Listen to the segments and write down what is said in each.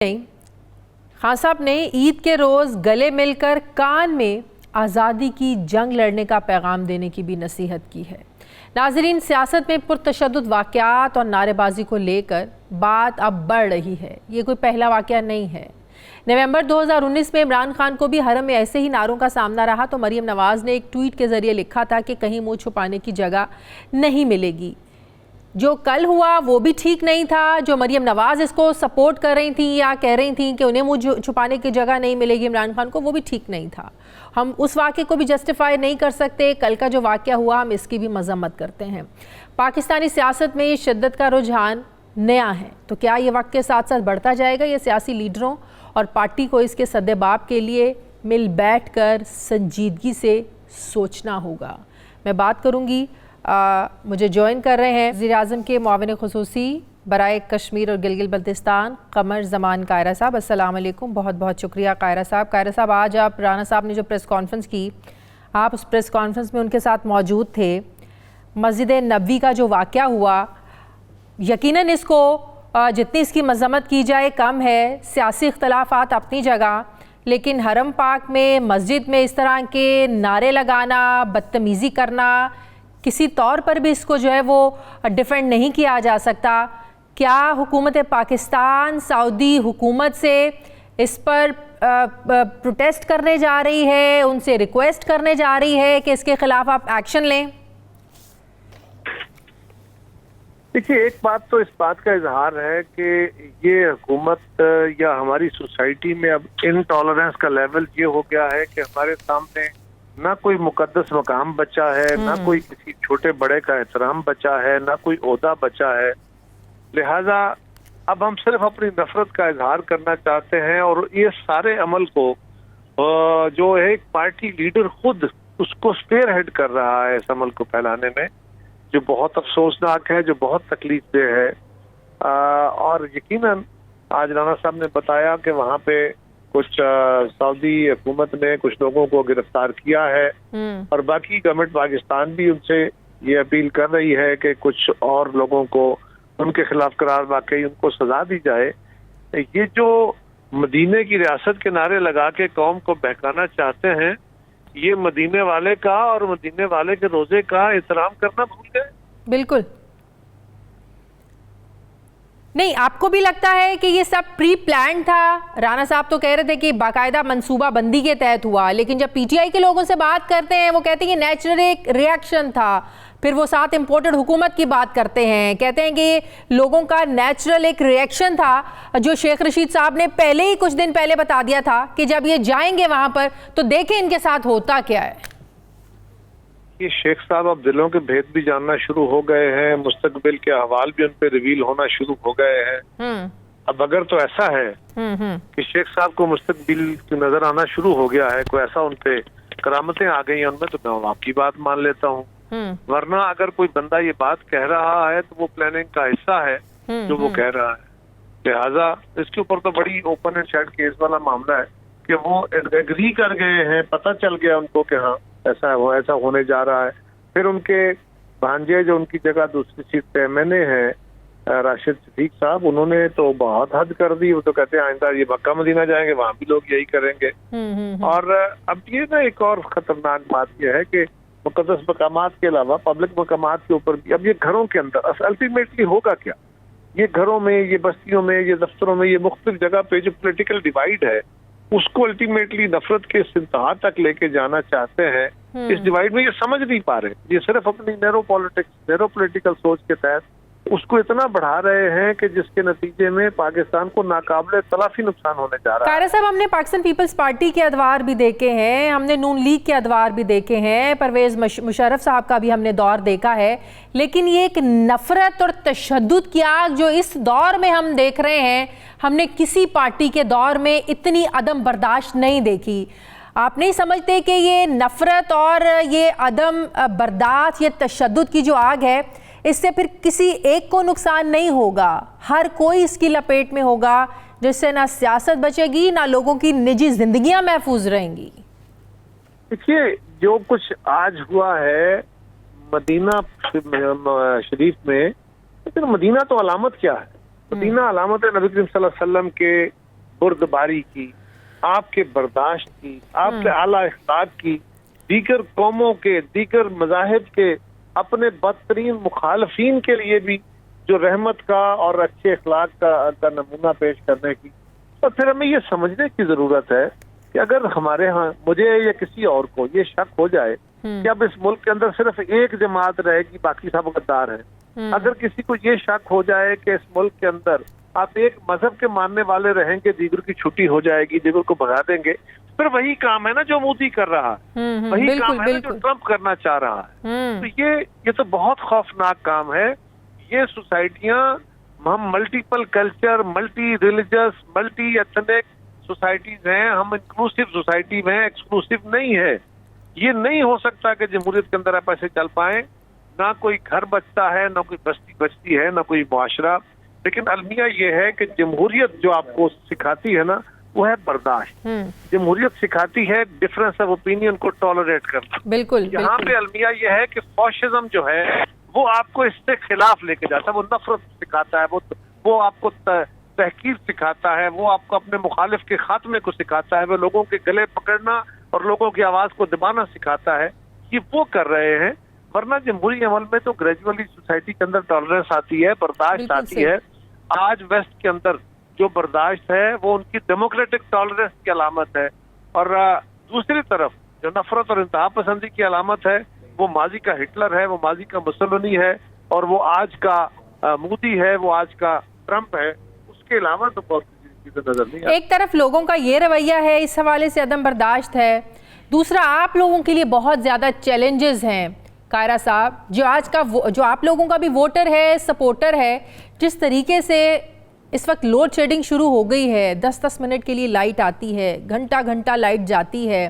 नहीं, खान साहब ने ईद के रोज़ गले मिलकर कान में आज़ादी की जंग लड़ने का पैगाम देने की भी नसीहत की है। नाज़रीन, सियासत में पुरतशद्दुद वाक़यात और नारेबाजी को लेकर बात अब बढ़ रही है। ये कोई पहला वाक़या नहीं है। नवंबर 2019 में इमरान खान को भी हरम में ऐसे ही नारों का सामना रहा तो मरीम नवाज़ ने एक ट्वीट के ज़रिए लिखा था कि कहीं मुँह छुपाने की जगह नहीं मिलेगी। जो कल हुआ वो भी ठीक नहीं था। जो मरीम नवाज़ इसको सपोर्ट कर रही थी या कह रही थी कि उन्हें मुझे छुपाने की जगह नहीं मिलेगी इमरान खान को, वो भी ठीक नहीं था। हम उस वाक़े को भी जस्टिफाई नहीं कर सकते। कल का जो वाक़या हुआ हम इसकी भी मज़म्मत करते हैं। पाकिस्तानी सियासत में शिद्दत का रुझान नया है, तो क्या ये वक्त के साथ साथ बढ़ता जाएगा? ये सियासी लीडरों और पार्टी को इसके सद्देबाब के लिए मिल बैठ कर संजीदगी से सोचना होगा। मैं बात करूँगी, मुझे ज्वाइन कर रहे हैं वज़ीर-ए-आज़म के मुआविन ख़ुसूसी बराए कश्मीर और गिलगित बल्तिस्तान क़मर ज़मान कायरा साहब। अस्सलाम वालेकुम। बहुत बहुत शुक्रिया कायरा साहब। कायरा साहब, आज आप राना साहब ने जो प्रेस कॉन्फ्रेंस की, आप उस प्रेस कॉन्फ्रेंस में उनके साथ मौजूद थे। मस्जिद नबवी का जो वाक़या हुआ, यकीनन इसको जितनी इसकी मज़म्मत की जाए कम है। सियासी इख्तलाफात अपनी जगह, लेकिन हरम पाक में मस्जिद में इस तरह के नारे लगाना, बदतमीज़ी करना, किसी तौर पर भी इसको जो है वो डिफेंड नहीं किया जा सकता। क्या हुकूमत पाकिस्तान सऊदी हुकूमत से इस पर प्रोटेस्ट करने जा रही है, उनसे रिक्वेस्ट करने जा रही है कि इसके खिलाफ आप एक्शन लें? देखिए, एक बात तो इस बात का इजहार है कि ये हुकूमत या हमारी सोसाइटी में अब इनटॉलरेंस का लेवल ये हो गया है कि हमारे सामने ना कोई मुकद्दस मकाम बचा है, ना कोई किसी छोटे बड़े का एहतराम बचा है, ना कोई ओहदा बचा है। लिहाजा अब हम सिर्फ अपनी नफरत का इजहार करना चाहते हैं और ये सारे अमल को जो एक पार्टी लीडर खुद उसको स्पेयर हेड कर रहा है इस अमल को फैलाने में, जो बहुत अफसोसनाक है, जो बहुत तकलीफ दे है। और यकीनन आज राना साहब ने बताया कि वहाँ पे कुछ सऊदी हुकूमत ने कुछ लोगों को गिरफ्तार किया है और बाकी गवर्नमेंट पाकिस्तान भी उनसे ये अपील कर रही है कि कुछ और लोगों को उनके खिलाफ करार वाकई उनको सजा दी जाए। ये जो मदीने की रियासत के नारे लगा के कौम को बहकाना चाहते हैं, ये मदीने वाले का और मदीने वाले के रोजे का एहतराम करना भूल गए। बिल्कुल नहीं। आपको भी लगता है कि ये सब प्री प्लान था? राना साहब तो कह रहे थे कि बाकायदा मंसूबा बंदी के तहत हुआ, लेकिन जब पीटीआई के लोगों से बात करते हैं वो कहते हैं कि नेचुरल एक रिएक्शन था। फिर वो साथ इंपोर्टेड हुकूमत की बात करते हैं, कहते हैं कि लोगों का नेचुरल एक रिएक्शन था, जो शेख रशीद साहब ने पहले ही कुछ दिन पहले बता दिया था कि जब ये जाएंगे वहां पर तो देखें इनके साथ होता क्या है। ये शेख साहब अब दिलों के भेद भी जानना शुरू हो गए हैं, मुस्तकबिल के अहवाल भी उन पे रिवील होना शुरू हो गए हैं। अब अगर तो ऐसा है कि शेख साहब को मुस्तकबिल की नजर आना शुरू हो गया है, कोई ऐसा उन पे करामतें आ गई हैं उनमें, तो मैं आपकी बात मान लेता हूँ। वरना अगर कोई बंदा ये बात कह रहा है तो वो प्लानिंग का हिस्सा है जो वो कह रहा है। लिहाजा इसके ऊपर तो बड़ी ओपन एंड शट केस वाला मामला है कि वो एग्री कर गए हैं, पता चल गया उनको कि हाँ ऐसा होने जा रहा है। फिर उनके भांजे जो उनकी जगह दूसरी सीट पे एमएनए है राशिद सदीक साहब, उन्होंने तो बहुत हद कर दी। वो तो कहते हैं आइंदा ये मक्का मदीना जाएंगे, वहां भी लोग यही करेंगे। और अब ये ना एक और खतरनाक बात यह है कि मुकद्दस मकामात के अलावा पब्लिक मकामात के ऊपर भी अब ये घरों के अंदर अल्टीमेटली होगा क्या? ये घरों में, ये बस्तियों में, ये दफ्तरों में, ये मुख्तलिफ जगह पे जो पोलिटिकल डिवाइड है उसको अल्टीमेटली नफरत के इस इंतहा तक लेके जाना चाहते हैं। इस डिवाइड में ये समझ नहीं पा रहे, ये सिर्फ अपनी नैरो पॉलिटिकल सोच के तहत उसको इतना बढ़ा रहे हैं कि जिसके नतीजे में पाकिस्तान को नाकाबिले तलाफी नुकसान होने जा रहा है। कायरा साहब, हमने पाकिस्तान पीपल्स पार्टी के अदवार भी देखे हैं, हमने नून लीग के अदवार भी देखे हैं, परवेज मुशर्रफ साहब का भी हमने दौर देखा है, लेकिन ये एक नफरत और तशद्दुद की आग जो इस दौर में हम देख रहे हैं, हमने किसी पार्टी के दौर में इतनी अदम बर्दाश्त नहीं देखी। आप नहीं समझते कि ये नफरत और ये अदम बर्दाश्त, ये तशद्दुद की जो आग है, इससे फिर किसी एक को नुकसान नहीं होगा, हर कोई इसकी लपेट में होगा, जिससे ना सियासत बचेगी ना लोगों की निजी जिंदगियां महफूज रहेंगी? देखिए, जो कुछ आज हुआ है मदीना शरीफ में, लेकिन मदीना तो अलामत क्या है? मदीना अलामत है नबी करीम सल्लल्लाहु अलैहि वसल्लम के बुर्दबारी की, आपके बर्दाश्त की, आपके आला अखलाक की, दीगर कौमों के, दीगर मज़ाहिब के अपने बदतरीन मुखालफीन के लिए भी जो रहमत का और अच्छे अखलाक का नमूना पेश करने की। तो फिर हमें ये समझने की जरूरत है कि अगर हमारे यहाँ, मुझे या किसी और को ये शक हो जाए कि अब इस मुल्क के अंदर सिर्फ एक जमात रहेगी, बाकी सब गद्दार हैं, अगर किसी को ये शक हो जाए कि इस मुल्क के अंदर आप एक मजहब के मानने वाले रहेंगे, दीगर की छुट्टी हो जाएगी, दीगर को भगा देंगे, फिर वही काम है ना जो मोदी कर रहा है, वही काम है ना जो ट्रंप करना चाह रहा है। तो ये तो बहुत खौफनाक काम है। ये सोसाइटियां, हम multiple culture, multi religious, multi ethnic societies हैं, हम इंक्लूसिव सोसाइटी में, एक्सक्लूसिव नहीं है। ये नहीं हो सकता कि जमहूरियत के अंदर आप ऐसे चल पाए, ना कोई घर बचता है, ना कोई बस्ती बचती है, ना कोई मुआशरा। लेकिन अलमिया ये है कि जमहूरियत जो आपको सिखाती है ना, वो है बर्दाश्त। जमहूरियत सिखाती है डिफरेंस ऑफ ओपिनियन को टॉलरेट करना। बिल्कुल। यहाँ पे अलमिया ये है कि फॉशिज्म जो है वो आपको इससे खिलाफ लेके जाता है, वो नफरत सिखाता है, वो आपको तहकीर सिखाता है, वो आपको अपने मुखालिफ के खात्मे को सिखाता है, वो लोगों के गले पकड़ना और लोगों की आवाज को दबाना सिखाता है। ये वो कर रहे हैं, वरना जमहूरी अमल में तो ग्रेजुअली सोसाइटी के अंदर टॉलरेंस आती है, बर्दाश्त आती है। आज वेस्ट के अंदर जो बर्दाश्त है वो उनकी डेमोक्रेटिक टॉलरेंस की अलामत है, और दूसरी तरफ जो नफरत और इंतहा पसंदी की अलामत है वो माजी का हिटलर है, वो माजी का मुसोलिनी है, और वो आज का मोदी है, वो आज का ट्रंप है। उसके अलावा तो बहुत चीजें नजर नहीं आती। एक तरफ लोगों का ये रवैया है, इस हवाले से अदम बर्दाश्त है, दूसरा आप लोगों के लिए बहुत ज्यादा चैलेंजेस हैं कायरा साहब, जो आप लोगों का भी वोटर है, सपोर्टर है। जिस तरीके से इस वक्त लोड शेडिंग शुरू हो गई है, 10-10 मिनट के लिए लाइट आती है, घंटा घंटा लाइट जाती है,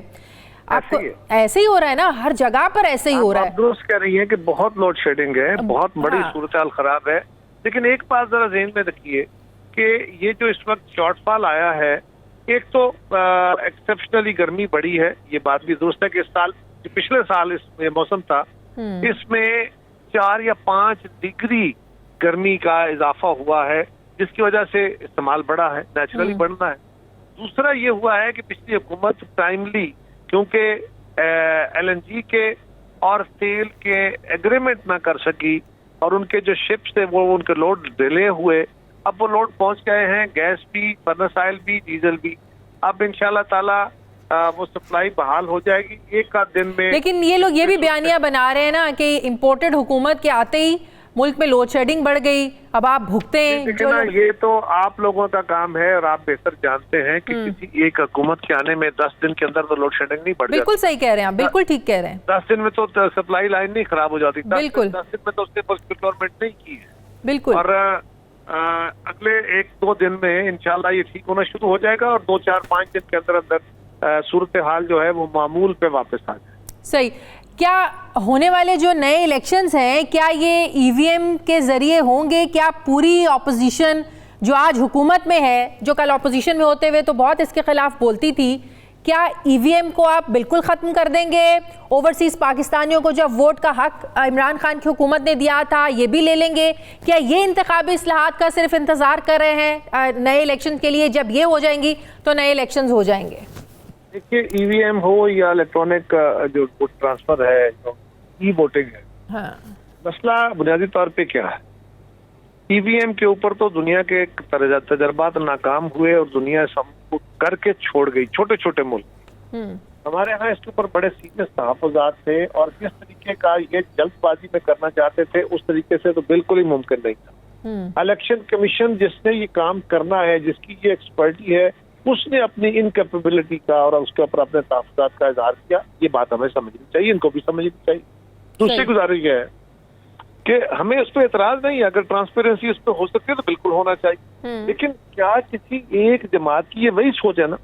आपको ऐसे ही हो रहा है ना, हर जगह पर ऐसे ही हो रहा है। आप दुरुस्त कह रही हैं कि बहुत लोड शेडिंग है, बहुत बड़ी सूरत हाल खराब है। लेकिन एक बात जरा ज़हन में रखिए कि ये जो इस वक्त शॉर्टफॉल आया है, एक तो एक्सेप्शनली गर्मी बढ़ी है, ये बात भी दुरुस्त है कि इस साल, पिछले साल इस मौसम था, इसमें 4 या 5 डिग्री गर्मी का इजाफा हुआ है, जिसकी वजह से इस्तेमाल बढ़ा है, नेचुरली बढ़ना है। दूसरा ये हुआ है कि पिछली हुकूमत टाइमली, क्योंकि LNG के और तेल के एग्रीमेंट ना कर सकी, और उनके जो शिप्स थे वो उनके लोड डिले हुए, अब वो लोड पहुंच गए हैं, गैस भी, फर्नेस ऑयल भी, डीजल भी। अब इंशाल्लाह ताला वो सप्लाई बहाल हो जाएगी एक आध दिन में। लेकिन ये लोग ये भी बयानियां बना रहे हैं ना कि इम्पोर्टेड हुकूमत के आते ही मुल्क में लोड शेडिंग बढ़ गई, अब आप भुगते हैं। जो ये तो आप लोगों का काम है, और आप बेहतर जानते हैं कि किसी एक हुकूमत के आने में 10 दिन के अंदर तो लोड शेडिंग नहीं बढ़ जाती। बिल्कुल सही कह रहे हैं आप, बिल्कुल ठीक कह रहे हैं। 10 दिन में तो सप्लाई लाइन नहीं खराब हो जाती। बिल्कुल। 10 दिन में तो उसने प्रोक्योरमेंट नहीं की है। बिल्कुल। और अगले 1-2 दिन में इंशाल्लाह ये ठीक होना शुरू हो जाएगा, और 2-4-5 दिन के अंदर अंदर सूरत हाल जो है वो मामूल पे वापस आ जाए। सही। क्या होने वाले जो नए इलेक्शंस हैं, क्या ये EVM के जरिए होंगे? क्या पूरी ऑपोजिशन जो आज हुकूमत में है, जो कल ऑपोजिशन में होते हुए तो बहुत इसके खिलाफ बोलती थी, क्या EVM को आप बिल्कुल ख़त्म कर देंगे? ओवरसीज़ पाकिस्तानियों को जब वोट का हक इमरान खान की हुकूमत ने दिया था, ये भी ले लेंगे? क्या ये इंतखाबी इस्लाहात का सिर्फ इंतज़ार कर रहे हैं नए इलेक्शन के लिए, जब ये हो जाएंगी तो नए इलेक्शन हो जाएंगे? देखिए, EVM हो या इलेक्ट्रॉनिक जो वोट ट्रांसफर है, जो ई-वोटिंग है, हाँ। मसला बुनियादी तौर पे क्या है? EVM के ऊपर तो दुनिया के तजर्बात नाकाम हुए और दुनिया सब करके छोड़ गई, छोटे छोटे मुल्क। हमारे यहाँ इसके ऊपर बड़े सीरियस तहफ़्फ़ुज़ात थे, और जिस तरीके का ये जल्दबाजी में करना चाहते थे उस तरीके से तो बिल्कुल ही मुमकिन नहीं था। इलेक्शन कमीशन जिसने ये काम करना है, जिसकी ये एक्सपर्टी है, उसने अपनी इनकैपेबिलिटी का और उसके ऊपर अपने तहफ़्फ़ुज़ात का इजहार किया। ये बात हमें समझनी चाहिए, इनको भी समझनी चाहिए। दूसरी गुजारिश है कि हमें उस पर एतराज नहीं है, अगर ट्रांसपेरेंसी उस पर हो सकती है तो बिल्कुल होना चाहिए। लेकिन क्या किसी एक जमात की ये वही सोच है ना,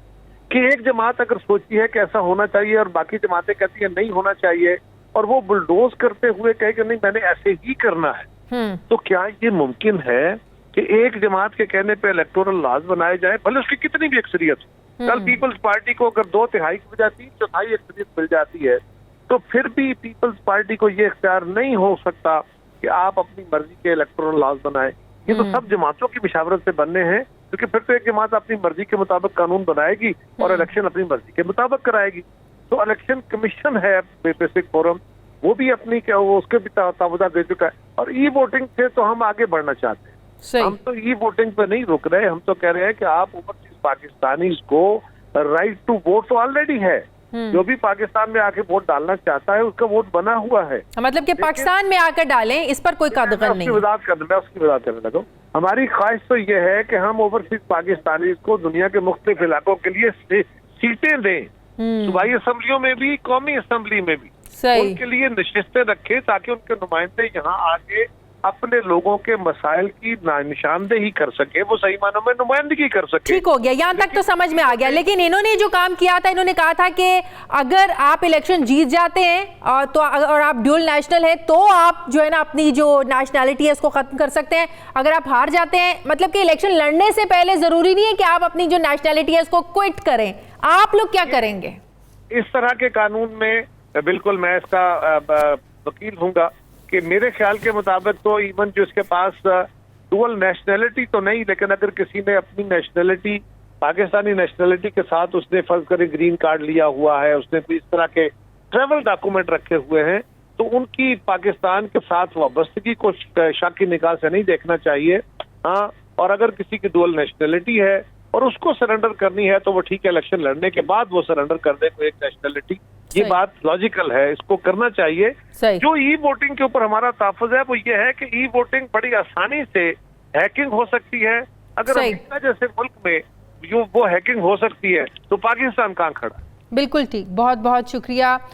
कि एक जमात अगर सोचती है कि ऐसा होना चाहिए और बाकी जमातें कहती है नहीं होना चाहिए, और वो बुलडोज करते हुए कहे कि नहीं मैंने ऐसे ही करना है, तो क्या ये मुमकिन है कि एक जमात के कहने पे इलेक्टोरल लॉज बनाए जाए, भले उसकी कितनी भी अक्सरियत हो? कल पीपल्स पार्टी को अगर 2/3 की बजाय 3/4 अक्सरियत मिल जाती है, तो फिर भी पीपल्स पार्टी को ये इख्तियार नहीं हो सकता कि आप अपनी मर्जी के इलेक्टोरल लॉज बनाए। ये तो सब जमातों की मशावरत से बनने हैं, क्योंकि फिर तो एक जमात अपनी मर्जी के मुताबिक कानून बनाएगी और इलेक्शन अपनी मर्जी के मुताबिक कराएगी। तो इलेक्शन कमीशन है बेसिक फोरम, वो भी अपनी क्या वो उसके भी तावुज़ात दे चुका है। और ई वोटिंग से तो हम आगे बढ़ना चाहते हैं। हम तो ई वोटिंग पे नहीं रुक रहे, हम तो कह रहे हैं कि आप ओवरसीज पाकिस्तानी को राइट टू वोट तो ऑलरेडी है। जो भी पाकिस्तान में आके वोट डालना चाहता है उसका वोट बना हुआ है, मतलब कि पाकिस्तान में आकर डालें, इस पर कोई कदगन नहीं। मैं उसकी वजाहत करने लगा। हमारी ख्वाहिश तो ये है कि हम ओवरसीज पाकिस्तानी को दुनिया के मुख्तलिफ इलाकों के लिए सीटें दें, सूबाई असम्बलियों में भी, कौमी असम्बली में भी, उनके लिए नशिस्तें रखें ताकि उनके नुमाइंदे यहाँ आके अपने लोगों के मसाइल की निशानदेही कर सके, वो सही मानों में नुमाइंदगी कर सके। ठीक हो गया, यहाँ तक तो समझ में आ गया। लेकिन इन्होंने जो काम किया था, इन्होंने कहा था कि अगर आप इलेक्शन जीत जाते हैं तो और आप ड्यूल नेशनल है तो आप जो है ना अपनी जो नेशनैलिटी है इसको खत्म कर सकते हैं। अगर आप हार जाते हैं, मतलब कि इलेक्शन लड़ने से पहले जरूरी नहीं है कि आप अपनी जो नेशनैलिटी है इसको क्विट करें। आप लोग क्या करेंगे? इस तरह के कानून में बिल्कुल मैं इसका वकील हूँगा कि मेरे ख्याल के मुताबिक तो इवन जो इसके पास डुअल नेशनैलिटी तो नहीं, लेकिन अगर किसी ने अपनी नेशनैलिटी पाकिस्तानी नेशनैलिटी के साथ उसने फर्ज करे ग्रीन कार्ड लिया हुआ है, उसने कोई इस तरह के ट्रेवल डॉक्यूमेंट रखे हुए हैं, तो उनकी पाकिस्तान के साथ वाबस्तगी को शक की निगाह से नहीं देखना चाहिए। हाँ, और अगर किसी की डुअल नेशनैलिटी है और उसको सरेंडर करनी है तो वो ठीक है, इलेक्शन लड़ने के बाद वो सरेंडर कर दे कोई एक नेशनैलिटी, ये बात लॉजिकल है, इसको करना चाहिए। जो ई वोटिंग के ऊपर हमारा ताफुज है वो ये है कि ई वोटिंग बड़ी आसानी से हैकिंग हो सकती है। अगर अमेरिका जैसे मुल्क में जो वो हैकिंग हो सकती है तो पाकिस्तान कहाँ खड़ा? बिल्कुल ठीक, बहुत बहुत शुक्रिया।